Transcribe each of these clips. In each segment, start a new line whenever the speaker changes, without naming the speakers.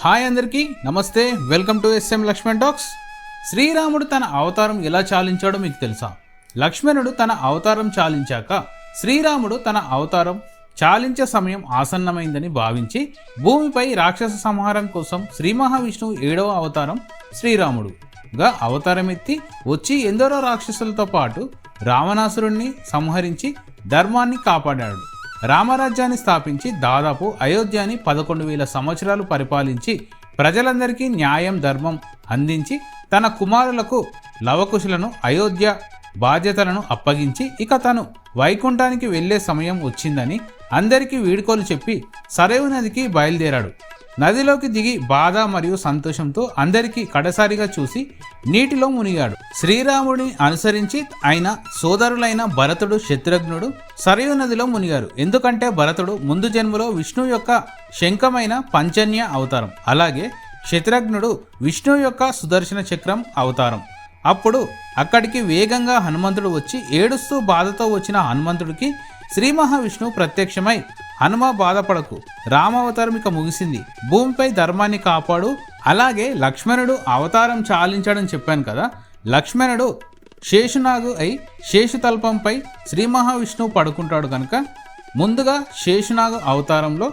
Hi అందరికీ నమస్తే, welcome to SM Lakshman talks. శ్రీరాముడు తన అవతారం ఎలా చాలించాడో మీకు తెలుసా? లక్ష్మణుడు తన అవతారం చాలించాక శ్రీరాముడు తన అవతారం చాలించే సమయం ఆసన్నమైందని భావించి భూమిపై రాక్షస సంహారం కోసం శ్రీ మహావిష్ణువు 7వ అవతారం శ్రీరాముడుగా అవతారం ఎత్తి వచ్చి ఎందరో రాక్షసులతో పాటు రావణాసురుణ్ణి సంహరించి ధర్మాన్ని కాపాడాడు. రామరాజ్యాన్ని స్థాపించి దాదాపు అయోధ్యని 11,000 సంవత్సరాలు పరిపాలించి ప్రజలందరికీ న్యాయం ధర్మం అందించి తన కుమారులకు లవకుశులను అయోధ్య బాధ్యతలను అప్పగించి ఇక తను వైకుంఠానికి వెళ్లే సమయం వచ్చిందని అందరికీ వీడ్కోలు చెప్పి సరయూ నదికి బయలుదేరాడు. నదిలోకి దిగి బాధ మరియు సంతోషంతో అందరికీ కడసారిగా చూసి నీటిలో మునిగాడు. శ్రీరాముడిని అనుసరించి ఆయన సోదరులైన భరతుడు శత్రుఘ్నుడు సరయూ నదిలో మునిగారు. ఎందుకంటే భరతుడు ముందు జన్మలో విష్ణువు యొక్క శంఖమైన పంచన్య అవతారం, అలాగే శత్రుఘ్నుడు విష్ణువు యొక్క సుదర్శన చక్రం అవతారం. అప్పుడు అక్కడికి వేగంగా హనుమంతుడు వచ్చి ఏడుస్తూ బాధతో వచ్చిన హనుమంతుడికి శ్రీ మహావిష్ణువు ప్రత్యక్షమై, హనుమ బాధపడకు, రామావతారం ఇక ముగిసింది, భూమిపై ధర్మాన్ని కాపాడు. అలాగే లక్ష్మణుడు అవతారం చాలించాడని చెప్పాను కదా, లక్ష్మణుడు శేషునాగు అయి శేషుతల్పంపై శ్రీ మహావిష్ణువు పడుకుంటాడు కనుక ముందుగా శేషునాగు అవతారంలో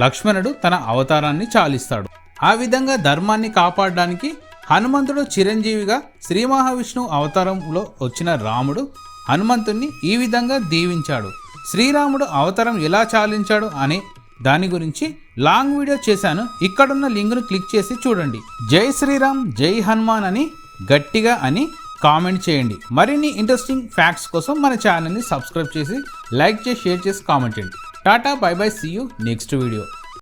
లక్ష్మణుడు తన అవతారాన్ని చాలిస్తాడు. ఆ విధంగా ధర్మాన్ని కాపాడడానికి హనుమంతుడు చిరంజీవిగా శ్రీ మహావిష్ణువు అవతారంలో వచ్చిన రాముడు హనుమంతుణ్ణి ఈ విధంగా దీవించాడు. శ్రీరాముడు అవతారం ఎలా చాలించాడు అనే దాని గురించి లాంగ్ వీడియో చేశాను, ఇక్కడున్న లింక్ను క్లిక్ చేసి చూడండి. జై శ్రీరామ్, జై హనుమాన్ అని గట్టిగా అని కామెంట్ చేయండి. మరిన్ని ఇంట్రెస్టింగ్ ఫ్యాక్ట్స్ కోసం మన ఛానల్ని సబ్స్క్రైబ్ చేసి లైక్ చేసి షేర్ చేసి కామెంట్ చేయండి. టాటా, bye bye, see you next video.